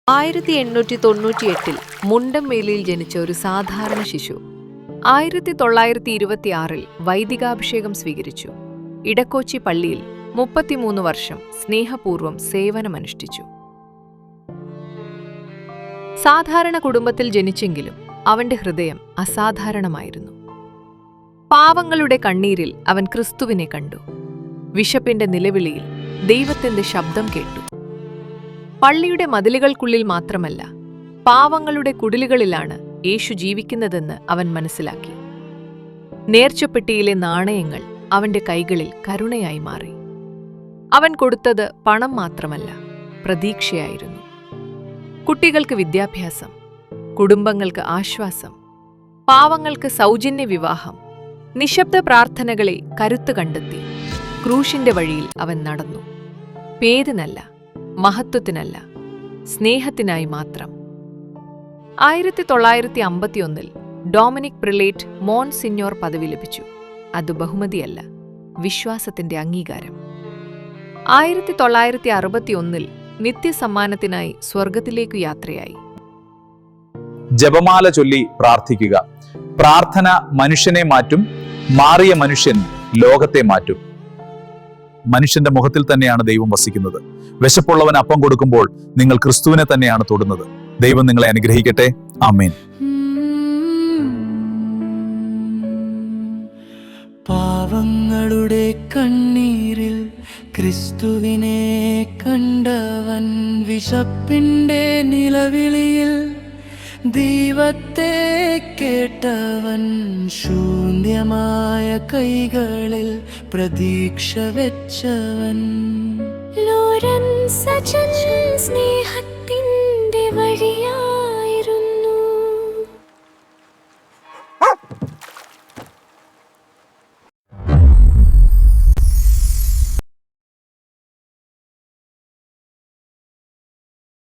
1898 മുണ്ടംവേലിയിൽ ജനിച്ച ഒരു സാധാരണ ശിശു 1926 വൈദികാഭിഷേകം സ്വീകരിച്ചു. ഇടക്കൊച്ചി പള്ളിയിൽ 33 വർഷം സ്നേഹപൂർവ്വം സേവനമനുഷ്ഠിച്ചു. സാധാരണ കുടുംബത്തിൽ ജനിച്ചെങ്കിലും അവന്റെ ഹൃദയം അസാധാരണമായിരുന്നു. പാവങ്ങളുടെ കണ്ണീരിൽ അവൻ ക്രിസ്തുവിനെ കണ്ടു. വിശപ്പിന്റെ നിലവിളിയിൽ ദൈവത്തിന്റെ ശബ്ദം കേട്ടു. പള്ളിയുടെ മതിലുകൾക്കുള്ളിൽ മാത്രമല്ല, പാവങ്ങളുടെ കുടിലുകളിലാണ് യേശു ജീവിക്കുന്നതെന്ന് അവൻ മനസ്സിലാക്കി. നേർച്ചപ്പെട്ടിയിലെ നാണയങ്ങൾ അവന്റെ കൈകളിൽ കരുണയായി മാറി. അവൻ കൊടുത്തത് പണം മാത്രമല്ല, പ്രതീക്ഷയായിരുന്നു. കുട്ടികൾക്ക് വിദ്യാഭ്യാസം, കുടുംബങ്ങൾക്ക് ആശ്വാസം, പാവങ്ങൾക്ക് സൗജന്യ വിവാഹം, നിശബ്ദ പ്രാർത്ഥനകളെ കരുത്ത് കണ്ടെത്തി ക്രൂശിന്റെ വഴിയിൽ അവൻ നടന്നു. പേരിനല്ല, മഹത്വത്തിനല്ല, സ്നേഹത്തിനായി മാത്രം. 1951 ഡൊമിനിക് പ്രിലേറ്റ് മോൺസിഞ്ഞോർ പദവി ലഭിച്ചു. അത് ബഹുമതിയല്ല, വിശ്വാസത്തിന്റെ അംഗീകാരം. 1961 നിത്യസമ്മാനത്തിനായി സ്വർഗത്തിലേക്കു യാത്രയായി. ജപമാല ചൊല്ലി പ്രാർത്ഥിക്കുക. പ്രാർത്ഥന മനുഷ്യനെ മാറ്റും, മാറിയ മനുഷ്യൻ ലോകത്തെ മാറ്റും. മനുഷ്യന്റെ മുഖത്തിൽ തന്നെയാണ് ദൈവം വസിക്കുന്നത്. വിശപ്പുള്ളവൻ അപ്പം കൊടുക്കുമ്പോൾ നിങ്ങൾ ക്രിസ്തുവിനെ തന്നെയാണ് തൊടുന്നത്. ദൈവം നിങ്ങളെ അനുഗ്രഹിക്കട്ടെ. ആമേൻ. പാവങ്ങളുടെ കണ്ണീരിൽ ക്രിസ്തുവിനെ കണ്ടവൻ, വിശപ്പിന്റെ നിലവിളിയിൽ ദൈവത്തെ കേട്ടവൻ, ശൂന്യമായ കൈകളിൽ പ്രതീക്ഷ വെച്ചവൻ. ലോറൻസ് അച്ഛൻ സ്നേഹ